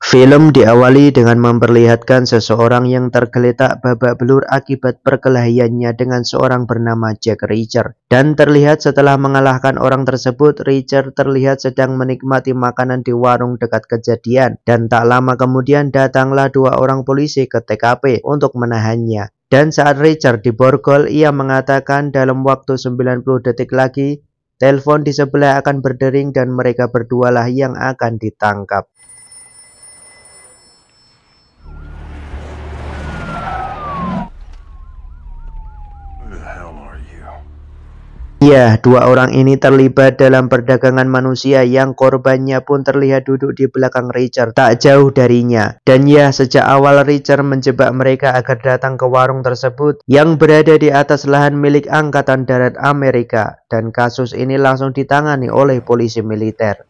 Film diawali dengan memperlihatkan seseorang yang tergeletak babak belur akibat perkelahiannya dengan seorang bernama Jack Reacher. Dan terlihat setelah mengalahkan orang tersebut, Reacher terlihat sedang menikmati makanan di warung dekat kejadian. Dan tak lama kemudian datanglah dua orang polisi ke TKP untuk menahannya. Dan saat Reacher diborgol, ia mengatakan dalam waktu 90 detik lagi, telepon di sebelah akan berdering dan mereka berdualah yang akan ditangkap. Ya, dua orang ini terlibat dalam perdagangan manusia yang korbannya pun terlihat duduk di belakang Reacher, tak jauh darinya. Dan ya, sejak awal Reacher menjebak mereka agar datang ke warung tersebut yang berada di atas lahan milik Angkatan Darat Amerika. Dan kasus ini langsung ditangani oleh polisi militer.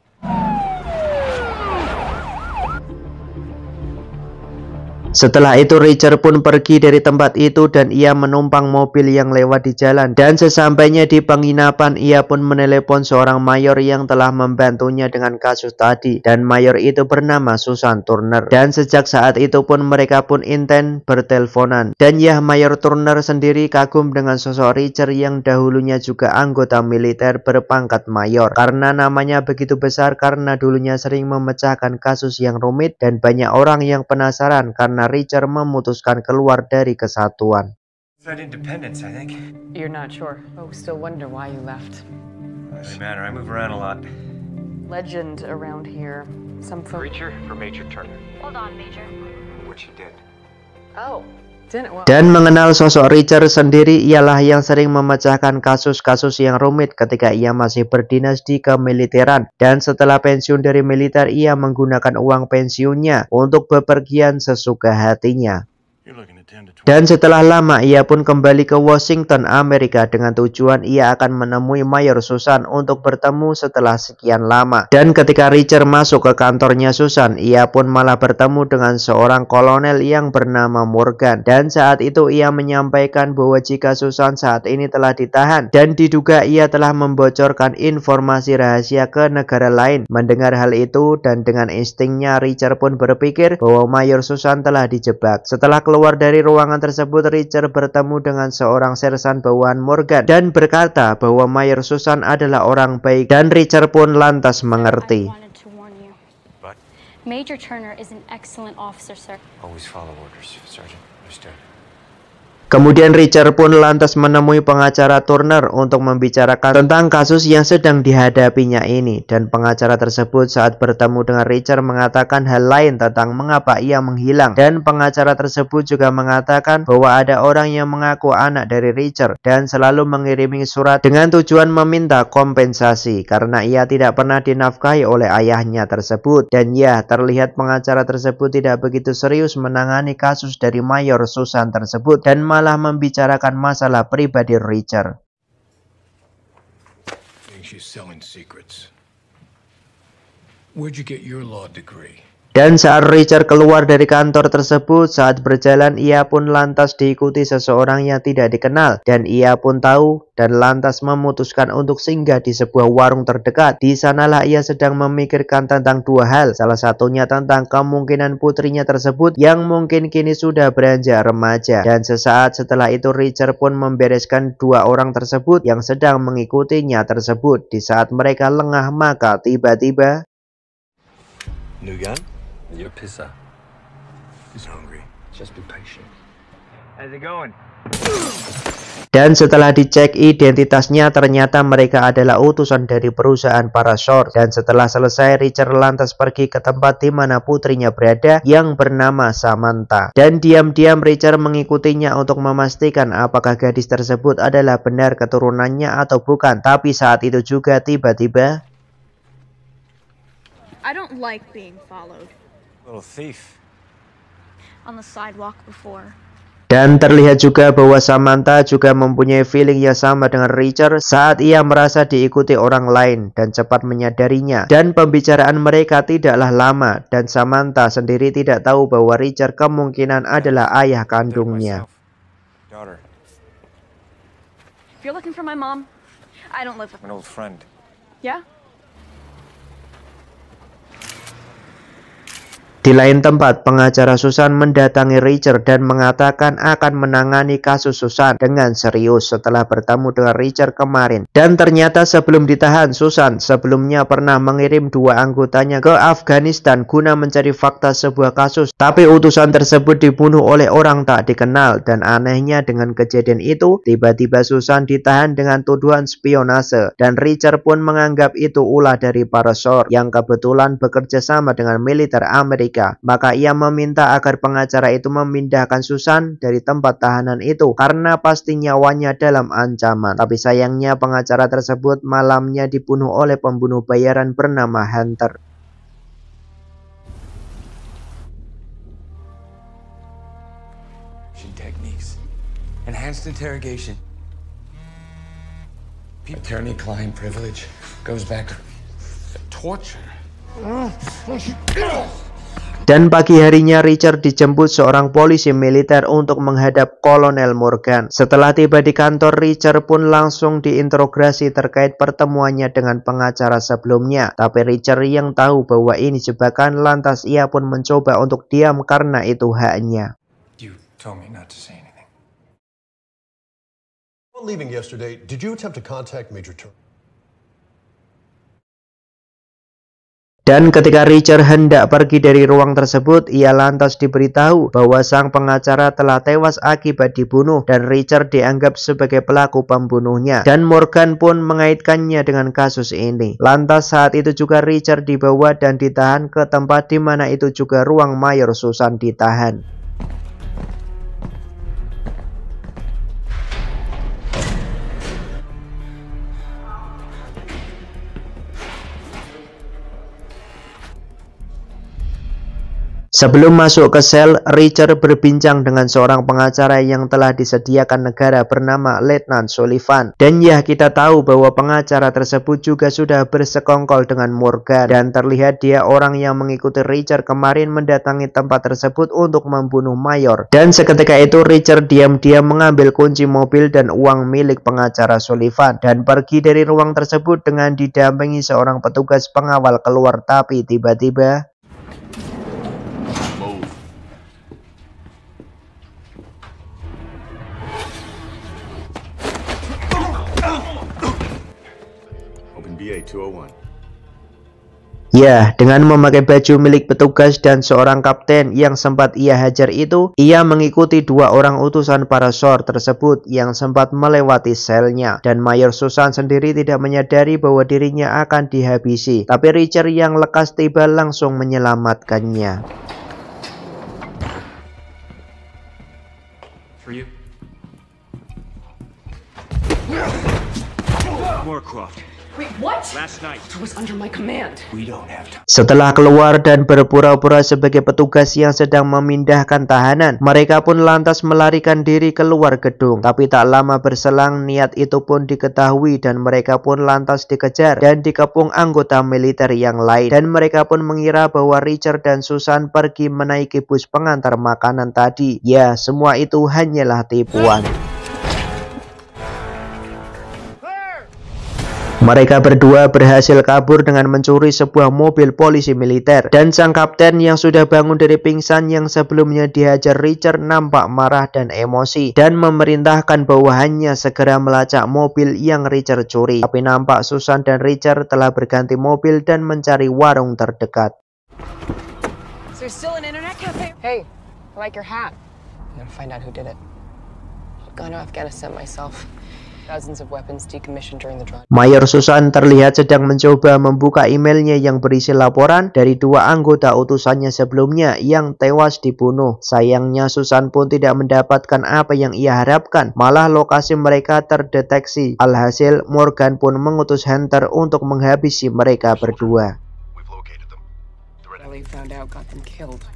Setelah itu Reacher pun pergi dari tempat itu dan ia menumpang mobil yang lewat di jalan. Dan sesampainya di penginapan ia pun menelepon seorang mayor yang telah membantunya dengan kasus tadi. Dan mayor itu bernama Susan Turner. Dan sejak saat itu pun mereka pun intens berteleponan. Dan ya, Mayor Turner sendiri kagum dengan sosok Reacher yang dahulunya juga anggota militer berpangkat mayor. Karena namanya begitu besar karena dulunya sering memecahkan kasus yang rumit dan banyak orang yang penasaran karena Reacher memutuskan keluar dari kesatuan. That independence, I think. You're not sure, but we still wonder why you left. Doesn't matter. I move around a lot. Legend around here. Some folks. Reacher or Major Turner? Hold on, Major. What she did. Oh, didn't well. Dan mengenal sosok Reacher sendiri ialah yang sering memecahkan kasus-kasus yang rumit ketika ia masih berdinas di kemiliteran. Dan setelah pensiun dari militer, ia menggunakan uang pensiunnya untuk bepergian sesuka hatinya. Dan setelah lama ia pun kembali ke Washington, Amerika dengan tujuan ia akan menemui Mayor Susan untuk bertemu setelah sekian lama. Dan ketika Reacher masuk ke kantornya Susan, ia pun malah bertemu dengan seorang kolonel yang bernama Morgan. Dan saat itu ia menyampaikan bahwa jika Susan saat ini telah ditahan dan diduga ia telah membocorkan informasi rahasia ke negara lain. Mendengar hal itu dan dengan instingnya Reacher pun berpikir bahwa Mayor Susan telah dijebak. Setelah keluar dari ruangan tersebut, Reacher bertemu dengan seorang sersan bawahan Morgan dan berkata bahwa Mayor Susan adalah orang baik dan Reacher pun lantas mengerti. Major Turner is an excellent officer, sir. Always follow orders, Sergeant. Understood. Kemudian Reacher pun lantas menemui pengacara Turner untuk membicarakan tentang kasus yang sedang dihadapinya ini. Dan pengacara tersebut saat bertemu dengan Reacher mengatakan hal lain tentang mengapa ia menghilang. Dan pengacara tersebut juga mengatakan bahwa ada orang yang mengaku anak dari Reacher dan selalu mengirimi surat dengan tujuan meminta kompensasi karena ia tidak pernah dinafkahi oleh ayahnya tersebut. Dan ya, terlihat pengacara tersebut tidak begitu serius menangani kasus dari Mayor Susan tersebut dan malah membicarakan masalah pribadi Reacher. Dan saat Reacher keluar dari kantor tersebut, saat berjalan ia pun lantas diikuti seseorang yang tidak dikenal. Dan ia pun tahu dan lantas memutuskan untuk singgah di sebuah warung terdekat. Di sanalah ia sedang memikirkan tentang dua hal. Salah satunya tentang kemungkinan putrinya tersebut yang mungkin kini sudah beranjak remaja. Dan sesaat setelah itu Reacher pun membereskan dua orang tersebut yang sedang mengikutinya tersebut. Di saat mereka lengah maka tiba-tiba New gun? Your pizza. He's hungry. Just be patient. How's it going? Dan setelah dicek identitasnya, ternyata mereka adalah utusan dari perusahaan Parashore. Dan setelah selesai, Reacher lantas pergi ke tempat di mana putrinya berada yang bernama Samantha. Dan diam-diam Reacher mengikutinya untuk memastikan apakah gadis tersebut adalah benar keturunannya atau bukan. Tapi saat itu juga tiba-tiba I don't like being followed. Little thief. On the sidewalk before. Dan terlihat juga bahwa Samantha juga mempunyai feeling yang sama dengan Reacher saat ia merasa diikuti orang lain dan cepat menyadarinya. Dan pembicaraan mereka tidaklah lama dan Samantha sendiri tidak tahu bahwa Reacher kemungkinan adalah ayah kandungnya. If you're looking for my mom, I don't live with An old friend. Yeah? Di lain tempat, pengacara Susan mendatangi Richard dan mengatakan akan menangani kasus Susan dengan serius setelah bertemu dengan Richard kemarin. Dan ternyata sebelum ditahan, Susan sebelumnya pernah mengirim 2 anggotanya ke Afghanistan guna mencari fakta sebuah kasus. Tapi utusan tersebut dibunuh oleh orang tak dikenal, dan anehnya dengan kejadian itu, tiba-tiba Susan ditahan dengan tuduhan spionase, dan Richard pun menganggap itu ulah dari para SOR yang kebetulan bekerja sama dengan militer Amerika. Maka ia meminta agar pengacara itu memindahkan Susan dari tempat tahanan itu karena pasti nyawanya dalam ancaman. Tapi sayangnya pengacara tersebut malamnya dibunuh oleh pembunuh bayaran bernama Hunter. Techniques. Enhanced interrogation. Attorney-client privilege goes back to torture. Dan pagi harinya Richard dijemput seorang polisi militer untuk menghadap Kolonel Morgan. Setelah tiba di kantor, Richard pun langsung diinterogasi terkait pertemuannya dengan pengacara sebelumnya. Tapi Richard yang tahu bahwa ini jebakan, lantas ia pun mencoba untuk diam karena itu haknya. You told me not to say anything. While leaving yesterday, did you attempt to contact Major Turner? Dan ketika Richard hendak pergi dari ruang tersebut, ia lantas diberitahu bahwa sang pengacara telah tewas akibat dibunuh dan Richard dianggap sebagai pelaku pembunuhnya. Dan Morgan pun mengaitkannya dengan kasus ini. Lantas saat itu juga Richard dibawa dan ditahan ke tempat di mana itu juga ruang Mayor Susan ditahan. Sebelum masuk ke sel, Richard berbincang dengan seorang pengacara yang telah disediakan negara bernama Letnan Sullivan. Dan ya, kita tahu bahwa pengacara tersebut juga sudah bersekongkol dengan Morgan. Dan terlihat dia orang yang mengikuti Richard kemarin mendatangi tempat tersebut untuk membunuh Mayor. Dan seketika itu Richard diam-diam mengambil kunci mobil dan uang milik pengacara Sullivan dan pergi dari ruang tersebut dengan didampingi seorang petugas pengawal keluar. Tapi tiba-tiba BA 201. ya, dengan memakai baju milik petugas dan seorang kapten yang sempat ia hajar itu, ia mengikuti 2 orang utusan para SOR tersebut yang sempat melewati selnya. Dan Mayor Susan sendiri tidak menyadari bahwa dirinya akan dihabisi. Tapi Richard yang lekas tiba langsung menyelamatkannya. For you. Moorcroft. Wait, what? Last night. It was under my command. We don't have time. Setelah keluar dan berpura-pura sebagai petugas yang sedang memindahkan tahanan, mereka pun lantas melarikan diri keluar gedung. Tapi tak lama berselang, niat itu pun diketahui dan mereka pun lantas dikejar dan dikepung anggota militer yang lain. Dan mereka pun mengira bahwa Richard dan Susan pergi menaiki bus pengantar makanan tadi. Ya, semua itu hanyalah tipuan. Mereka berdua berhasil kabur dengan mencuri sebuah mobil polisi militer. Dan sang kapten yang sudah bangun dari pingsan yang sebelumnya dihajar Richard nampak marah dan emosi dan memerintahkan bawahannya segera melacak mobil yang Richard curi. Tapi nampak Susan dan Richard telah berganti mobil dan mencari warung terdekat. Is there still an internet cafe? Hey, I like your hat. I'm gonna find out who did it. I've gone to Afghanistan myself. Thousands of weapons decommissioned during the drawdown. Mayor Susan terlihat sedang mencoba membuka emailnya yang berisi laporan dari 2 anggota utusannya sebelumnya yang tewas dibunuh. Sayangnya Susan pun tidak mendapatkan apa yang ia harapkan, malah lokasi mereka terdeteksi. Alhasil Morgan pun mengutus Hunter untuk menghabisi mereka berdua. Ellie found out, got them killed.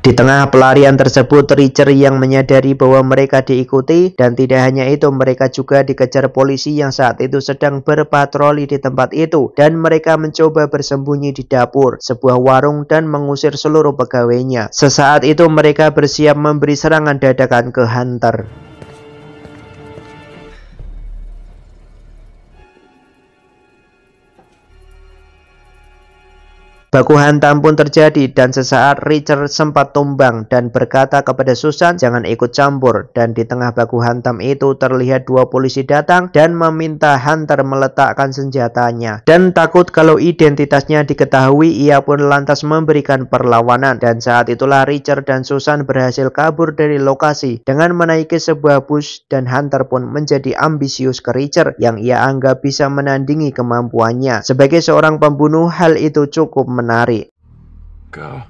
Di tengah pelarian tersebut, Richard yang menyadari bahwa mereka diikuti dan tidak hanya itu, mereka juga dikejar polisi yang saat itu sedang berpatroli di tempat itu dan mereka mencoba bersembunyi di dapur, sebuah warung dan mengusir seluruh pegawainya. Sesaat itu mereka bersiap memberi serangan dadakan ke Hunter. Baku hantam pun terjadi dan sesaat Richard sempat tumbang dan berkata kepada Susan jangan ikut campur, dan di tengah baku hantam itu terlihat dua polisi datang dan meminta Hunter meletakkan senjatanya, dan takut kalau identitasnya diketahui ia pun lantas memberikan perlawanan, dan saat itulah Richard dan Susan berhasil kabur dari lokasi dengan menaiki sebuah bus, dan Hunter pun menjadi ambisius ke Richard yang ia anggap bisa menandingi kemampuannya. Sebagai seorang pembunuh, hal itu cukup menarik. Go.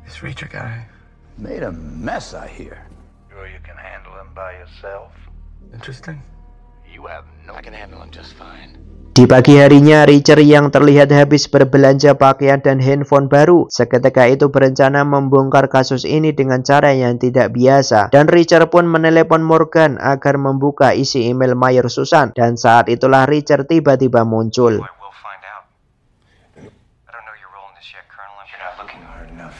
This Reacher guy Made a mess, I hear. Sure you can handle him by yourself? interesting. You have no... I can handle him just fine. Di pagi harinya, Richard yang terlihat habis berbelanja pakaian dan handphone baru, seketika itu berencana membongkar kasus ini dengan cara yang tidak biasa. Dan Richard pun menelepon Morgan agar membuka isi email Mayor Susan. Dan saat itulah Richard tiba-tiba muncul. I will find out. I don't know your role in this yet, Colonel. You're not looking hard enough.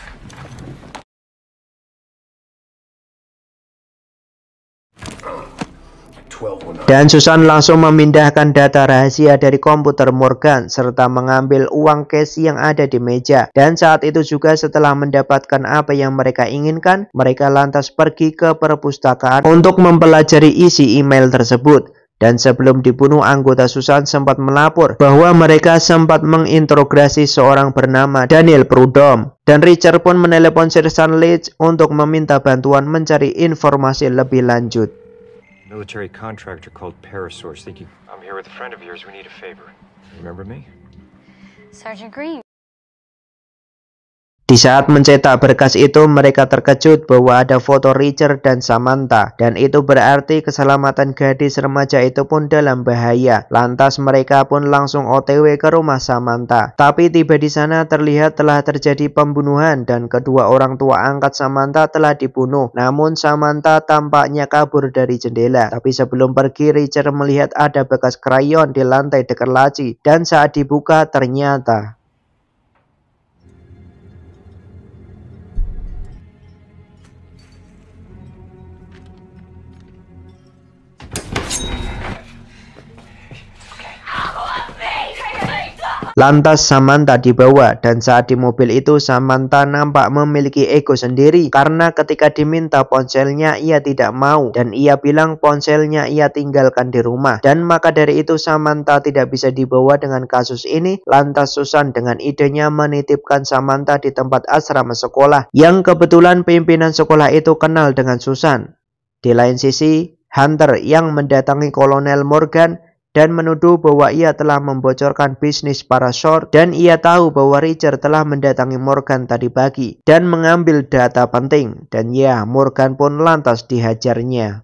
Dan Susan langsung memindahkan data rahasia dari komputer Morgan serta mengambil uang cash yang ada di meja. Dan saat itu juga setelah mendapatkan apa yang mereka inginkan, mereka lantas pergi ke perpustakaan untuk mempelajari isi email tersebut. Dan sebelum dibunuh, anggota Susan sempat melapor bahwa mereka sempat menginterogasi seorang bernama Daniel Prudhomme. Dan Richard pun menelepon Sersan Leach untuk meminta bantuan mencari informasi lebih lanjut. Military contractor called Parasource. Thinking I'm here with a friend of yours. We need a favor. Remember me? Sergeant Green. Di saat mencetak berkas itu, mereka terkejut bahwa ada foto Richard dan Samantha, dan itu berarti keselamatan gadis remaja itu pun dalam bahaya. Lantas mereka pun langsung OTW ke rumah Samantha. Tapi tiba di sana terlihat telah terjadi pembunuhan dan kedua orang tua angkat Samantha telah dibunuh. Namun Samantha tampaknya kabur dari jendela. Tapi sebelum pergi, Richard melihat ada bekas krayon di lantai dekat laci, dan saat dibuka ternyata lantas Samantha dibawa, dan saat di mobil itu Samantha nampak memiliki ego sendiri karena ketika diminta ponselnya ia tidak mau, dan ia bilang ponselnya ia tinggalkan di rumah. Dan maka dari itu Samantha tidak bisa dibawa dengan kasus ini. Lantas Susan dengan idenya menitipkan Samantha di tempat asrama sekolah yang kebetulan pimpinan sekolah itu kenal dengan Susan. Di lain sisi, Hunter yang mendatangi Kolonel Morgan dan menuduh bahwa ia telah membocorkan bisnis Parasource, dan ia tahu bahwa Richard telah mendatangi Morgan tadi pagi dan mengambil data penting, dan ya, Morgan pun lantas dihajarnya.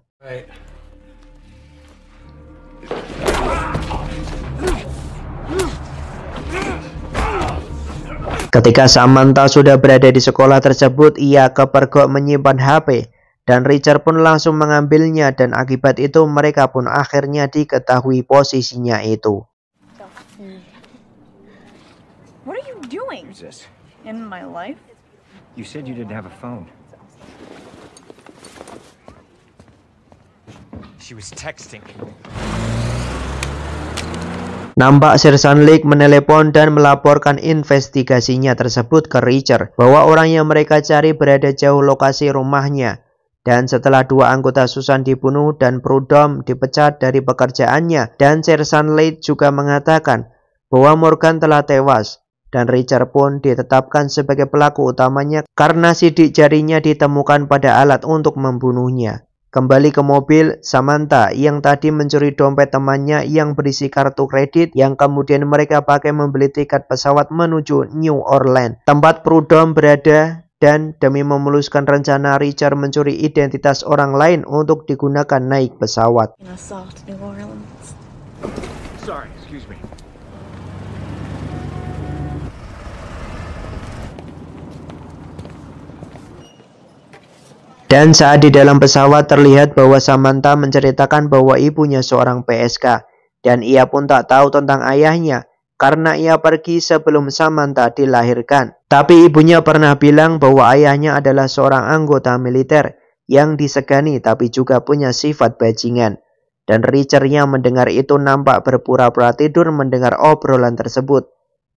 Ketika Samantha sudah berada di sekolah tersebut, ia kepergok menyimpan HP. Dan Richard pun langsung mengambilnya, dan akibat itu mereka pun akhirnya diketahui posisinya itu. What are you doing? Who's this? In my life? You said you didn't have a phone. She was texting. Nampak Sersan Leach menelepon dan melaporkan investigasinya tersebut ke Richard bahwa orang yang mereka cari berada jauh lokasi rumahnya. Dan setelah dua anggota Susan dibunuh dan Prudhomme dipecat dari pekerjaannya, dan Sersan Leach juga mengatakan bahwa Morgan telah tewas, dan Richard pun ditetapkan sebagai pelaku utamanya karena sidik jarinya ditemukan pada alat untuk membunuhnya. Kembali ke mobil, Samantha yang tadi mencuri dompet temannya yang berisi kartu kredit yang kemudian mereka pakai membeli tiket pesawat menuju New Orleans, tempat Prudhomme berada. Dan demi memuluskan rencana, Richard mencuri identitas orang lain untuk digunakan naik pesawat. Sorry, excuse me. Dan saat di dalam pesawat terlihat bahwa Samantha menceritakan bahwa ibunya seorang PSK. Dan ia pun tak tahu tentang ayahnya karena ia pergi sebelum Samantha dilahirkan. Tapi ibunya pernah bilang bahwa ayahnya adalah seorang anggota militer yang disegani tapi juga punya sifat bajingan. Dan Richard yang mendengar itu nampak berpura-pura tidur mendengar obrolan tersebut.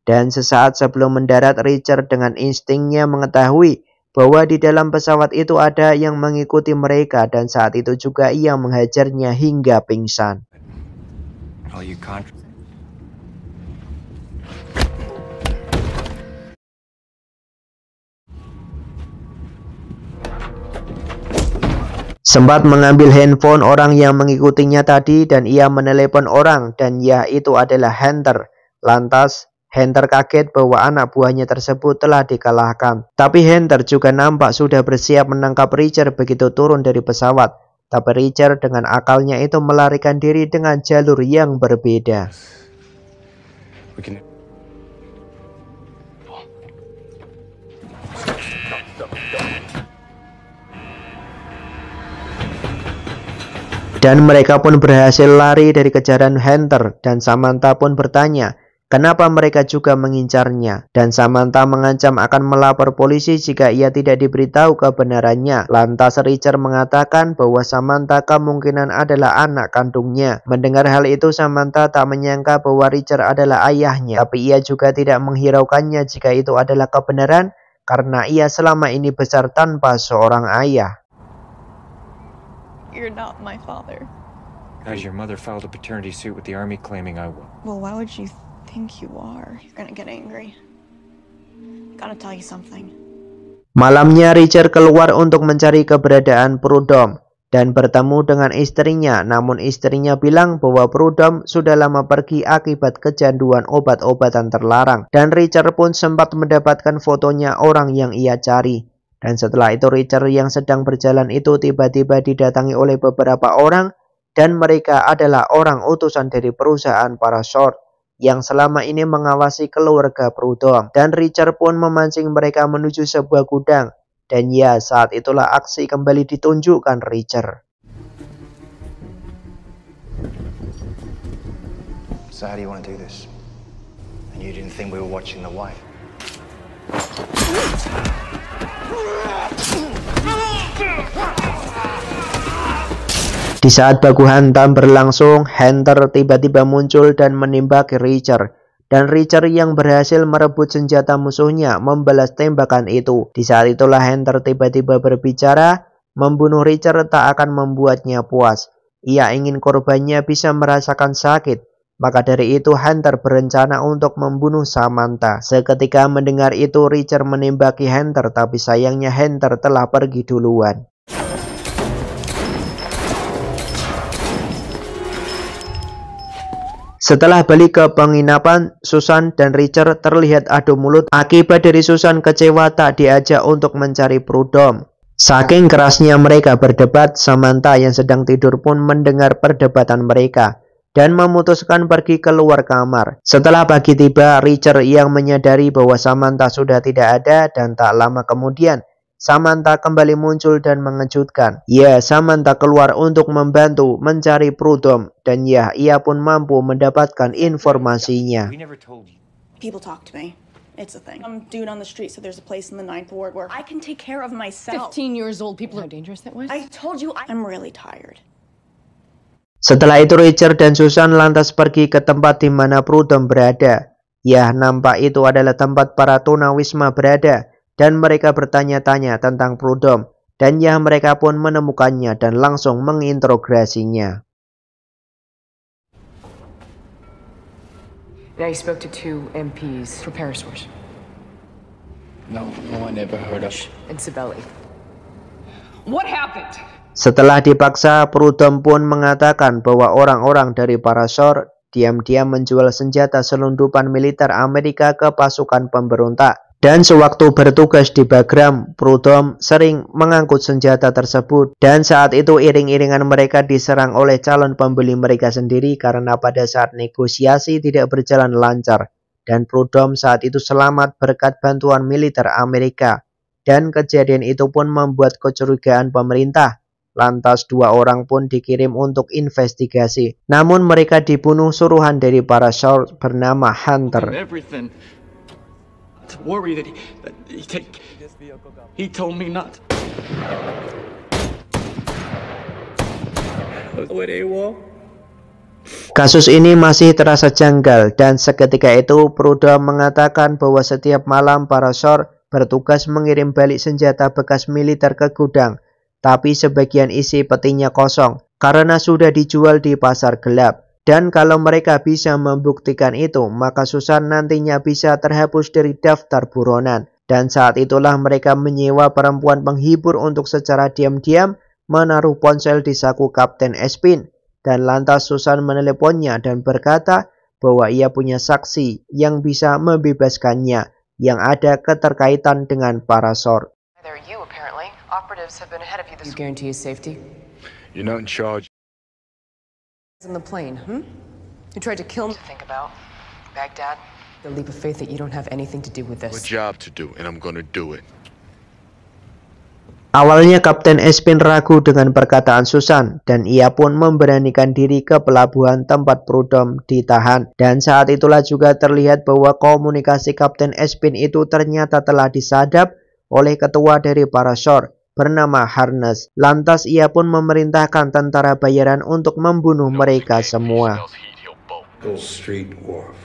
Dan sesaat sebelum mendarat, Richard dengan instingnya mengetahui bahwa di dalam pesawat itu ada yang mengikuti mereka, dan saat itu juga ia menghajarnya hingga pingsan. Sempat mengambil handphone orang yang mengikutinya tadi dan ia menelepon orang, dan ya, itu adalah Hunter. Lantas Hunter kaget bahwa anak buahnya tersebut telah dikalahkan. Tapi Hunter juga nampak sudah bersiap menangkap Richard begitu turun dari pesawat. Tapi Richard dengan akalnya itu melarikan diri dengan jalur yang berbeda. Dan mereka pun berhasil lari dari kejaran Hunter, dan Samantha pun bertanya kenapa mereka juga mengincarnya. Dan Samantha mengancam akan melapor polisi jika ia tidak diberitahu kebenarannya. Lantas Richard mengatakan bahwa Samantha kemungkinan adalah anak kandungnya. Mendengar hal itu, Samantha tak menyangka bahwa Richard adalah ayahnya. Tapi ia juga tidak menghiraukannya jika itu adalah kebenaran, karena ia selama ini besar tanpa seorang ayah. You're not my father. Guys, your mother filed a paternity suit with the army claiming I will. Well, why would you think you are? You're gonna get angry. Gotta tell you something. Malamnya Richard keluar untuk mencari keberadaan Prudhomme dan bertemu dengan istrinya. Namun istrinya bilang bahwa Prudhomme sudah lama pergi akibat kecanduan obat-obatan terlarang. Dan Richard pun sempat mendapatkan fotonya orang yang ia cari. Dan setelah itu Richard yang sedang berjalan itu tiba-tiba didatangi oleh beberapa orang, dan mereka adalah orang utusan dari perusahaan Parasort yang selama ini mengawasi keluarga Prudhomme. Dan Richard pun memancing mereka menuju sebuah gudang. Dan ya, saat itulah aksi kembali ditunjukkan Richard. So how do you want to do this? And you didn't think we were watching The Wife? Di saat baku hantam berlangsung, Hunter tiba-tiba muncul dan menembaki Richard. Dan Richard yang berhasil merebut senjata musuhnya membalas tembakan itu. Di saat itulah Hunter tiba-tiba berbicara, membunuh Richard tak akan membuatnya puas. Ia ingin korbannya bisa merasakan sakit. Maka dari itu Hunter berencana untuk membunuh Samantha. Seketika mendengar itu Richard menembaki Hunter, tapi sayangnya Hunter telah pergi duluan. Setelah balik ke penginapan, Susan dan Richard terlihat adu mulut akibat dari Susan kecewa tak diajak untuk mencari Prudhomme. Saking kerasnya mereka berdebat, Samantha yang sedang tidur pun mendengar perdebatan mereka dan memutuskan pergi keluar kamar. Setelah pagi tiba, Richard yang menyadari bahwa Samantha sudah tidak ada, dan tak lama kemudian Samantha kembali muncul dan mengejutkan. Ya, Samantha keluar untuk membantu mencari Prudhomme, dan ya, ia pun mampu mendapatkan informasinya. People talk to me. It's a thing. I'm dude on the street, so there's a place in the 9th Ward where I can take care of myself. 15 years old, people are dangerous that way. I told you I'm really tired. Setelah itu Richard dan Susan lantas pergi ke tempat di mana Prudhomme berada. Ya, nampak itu adalah tempat para tunawisma berada. Dan mereka bertanya-tanya tentang Prudhomme. Dan ya, mereka pun menemukannya dan langsung menginterogasinya. Now you spoke to 2 MPs for Parasource. No, I never heard of. And Sibeli. What happened? Setelah dipaksa, Prudhomme pun mengatakan bahwa orang-orang dari Parasort diam-diam menjual senjata selundupan militer Amerika ke pasukan pemberontak. Dan sewaktu bertugas di Bagram, Prudhomme sering mengangkut senjata tersebut. Dan saat itu iring-iringan mereka diserang oleh calon pembeli mereka sendiri karena pada saat negosiasi tidak berjalan lancar. Dan Prudhomme saat itu selamat berkat bantuan militer Amerika. Dan kejadian itu pun membuat kecurigaan pemerintah. Lantas 2 orang pun dikirim untuk investigasi. Namun mereka dibunuh suruhan dari Parasort bernama Hunter. He told me not. Kasus ini masih terasa janggal dan seketika itu Prudhomme mengatakan bahwa setiap malam para Shore bertugas mengirim balik senjata bekas militer ke gudang, tapi sebagian isi petinya kosong karena sudah dijual di pasar gelap. Dan kalau mereka bisa membuktikan itu, maka Susan nantinya bisa terhapus dari daftar buronan. Dan saat itulah mereka menyewa perempuan penghibur untuk secara diam-diam menaruh ponsel di saku Kapten Espin. Dan lantas Susan meneleponnya dan berkata bahwa ia punya saksi yang bisa membebaskannya yang ada keterkaitan dengan para Shore. You guarantee his safety? You're not in charge. In the plane, Who tried to kill me? Think about Baghdad. The leap of faith that you don't have anything to do with this. A job to do, and I'm gonna do it. Awalnya Kapten Espin ragu dengan perkataan Susan dan ia pun memberanikan diri ke pelabuhan tempat Prudhomme ditahan. Dan saat itulah juga terlihat bahwa komunikasi Kapten Espin itu ternyata telah disadap oleh ketua dari para Shore bernama Harness. Lantas ia pun memerintahkan tentara bayaran untuk membunuh mereka semua. Nickel Street Wharf.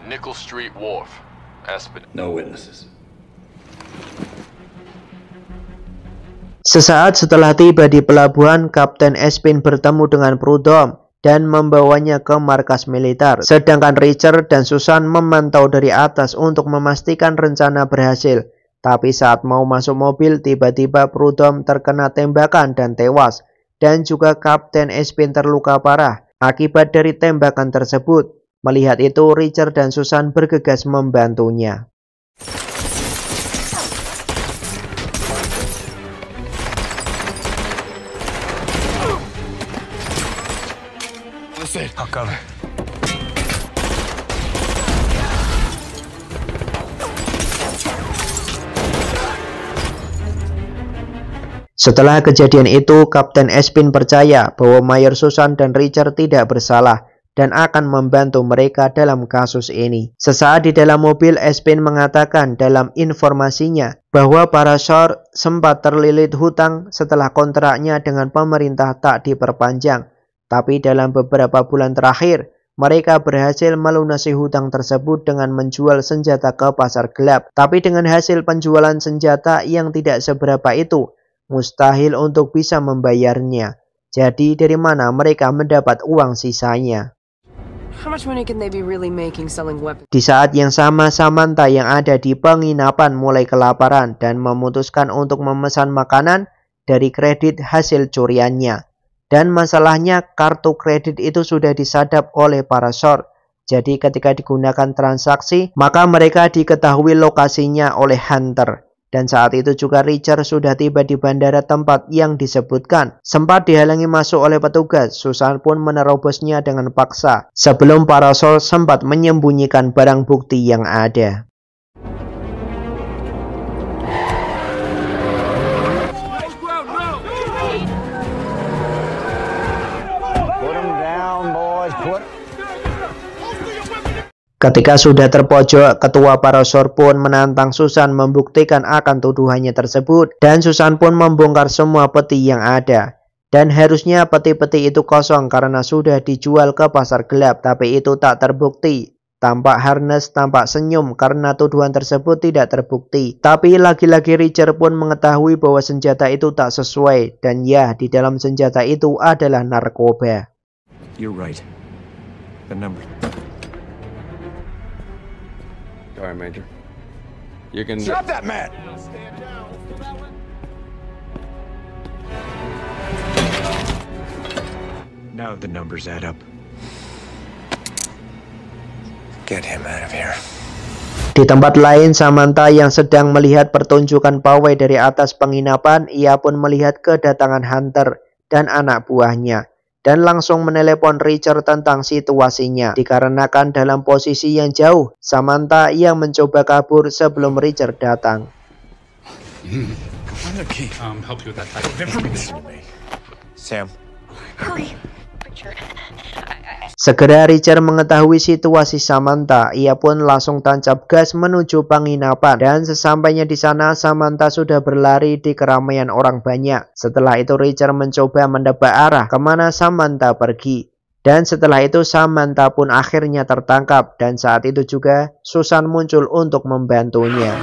Nickel Street Wharf. Aspen. No witnesses. Sesaat setelah tiba di pelabuhan, Kapten Espin bertemu dengan Prudhomme dan membawanya ke markas militer. Sedangkan Richard dan Susan memantau dari atas untuk memastikan rencana berhasil. Tapi saat mau masuk mobil, tiba-tiba Prudhomme terkena tembakan dan tewas. Dan juga Kapten Espin terluka parah akibat dari tembakan tersebut. Melihat itu, Richard dan Susan bergegas membantunya. I'll cover. Setelah kejadian itu, Kapten Espin percaya bahwa Mayor Susan dan Richard tidak bersalah dan akan membantu mereka dalam kasus ini. Sesaat di dalam mobil, Espin mengatakan dalam informasinya bahwa para Shore sempat terlilit hutang setelah kontraknya dengan pemerintah tak diperpanjang. Tapi dalam beberapa bulan terakhir, mereka berhasil melunasi hutang tersebut dengan menjual senjata ke pasar gelap. Tapi dengan hasil penjualan senjata yang tidak seberapa itu, mustahil untuk bisa membayarnya. Jadi dari mana mereka mendapat uang sisanya? Di saat yang sama, Samantha yang ada di penginapan mulai kelaparan dan memutuskan untuk memesan makanan dari kredit hasil curiannya. Dan masalahnya kartu kredit itu sudah disadap oleh para Shore. Jadi ketika digunakan transaksi, maka mereka diketahui lokasinya oleh Hunter. Dan saat itu juga Richard sudah tiba di bandara tempat yang disebutkan. Sempat dihalangi masuk oleh petugas, Susan pun menerobosnya dengan paksa. Sebelum para Shore sempat menyembunyikan barang bukti yang ada. Ketika sudah terpojok, ketua para Shore pun menantang Susan membuktikan akan tuduhannya tersebut. Dan Susan pun membongkar semua peti yang ada. Dan harusnya peti-peti itu kosong karena sudah dijual ke pasar gelap. Tapi itu tak terbukti. Tampak Harness tampak senyum karena tuduhan tersebut tidak terbukti. Tapi lagi-lagi Richard pun mengetahui bahwa senjata itu tak sesuai. Dan ya, di dalam senjata itu adalah narkoba. You're right. The number. All right, Major. You can... Drop that man! Now the numbers add up. Get him out of here. Di tempat lain, Samantha yang sedang melihat pertunjukan pawai dari atas penginapan, ia pun melihat kedatangan Hunter dan anak buahnya. Dan langsung menelepon Richard tentang situasinya. Dikarenakan dalam posisi yang jauh, Samantha yang mencoba kabur sebelum Richard datang. Help you with that type of information. Sam. Hurry, Richard. Segera Richard mengetahui situasi Samantha, ia pun langsung tancap gas menuju penginapan. Dan sesampainya di sana, Samantha sudah berlari di keramaian orang banyak. Setelah itu Richard mencoba menebak arah kemana Samantha pergi. Dan setelah itu Samantha pun akhirnya tertangkap dan saat itu juga Susan muncul untuk membantunya.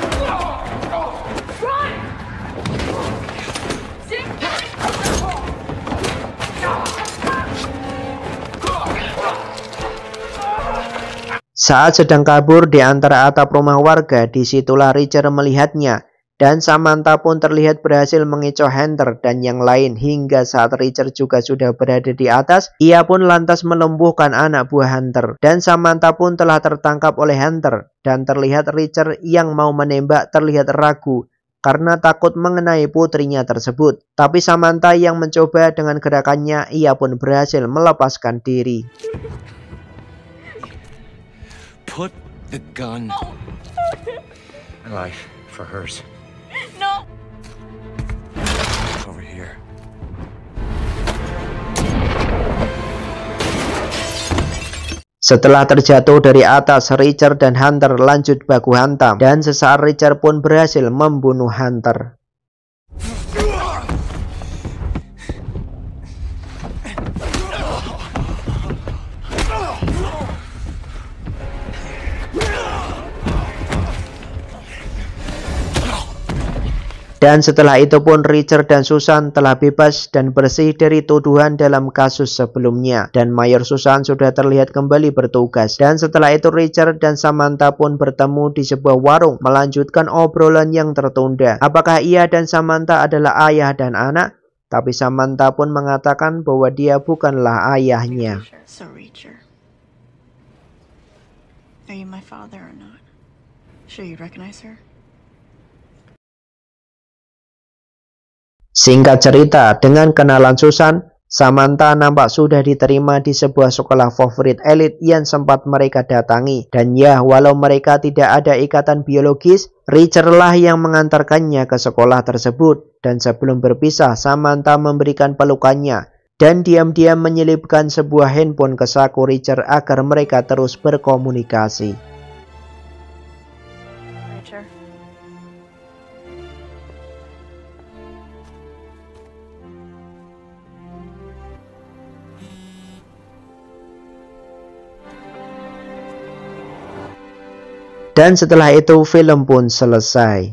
Saat sedang kabur di antara atap rumah warga, disitulah Richard melihatnya. Dan Samantha pun terlihat berhasil mengecoh Hunter dan yang lain hingga saat Richard juga sudah berada di atas, ia pun lantas melumpuhkan anak buah Hunter. Dan Samantha pun telah tertangkap oleh Hunter dan terlihat Richard yang mau menembak terlihat ragu karena takut mengenai putrinya tersebut. Tapi Samantha yang mencoba dengan gerakannya, ia pun berhasil melepaskan diri. Put the gun. My life for hers. No! Over here. Setelah terjatuh dari atas, Richard dan Hunter lanjut baku hantam. Dan sesaat Richard pun berhasil membunuh Hunter. Dan setelah itu pun Richard dan Susan telah bebas dan bersih dari tuduhan dalam kasus sebelumnya. Dan Mayor Susan sudah terlihat kembali bertugas. Dan setelah itu Richard dan Samantha pun bertemu di sebuah warung melanjutkan obrolan yang tertunda. Apakah ia dan Samantha adalah ayah dan anak? Tapi Samantha pun mengatakan bahwa dia bukanlah ayahnya. So Richard, are you my father or not? Sure you recognize her? Singkat cerita, dengan kenalan Susan, Samantha nampak sudah diterima di sebuah sekolah favorit elit yang sempat mereka datangi. Dan ya, walau mereka tidak ada ikatan biologis, Richard lah yang mengantarkannya ke sekolah tersebut. Dan sebelum berpisah, Samantha memberikan pelukannya dan diam-diam menyelipkan sebuah handphone ke saku Richard agar mereka terus berkomunikasi. Dan setelah itu film pun selesai.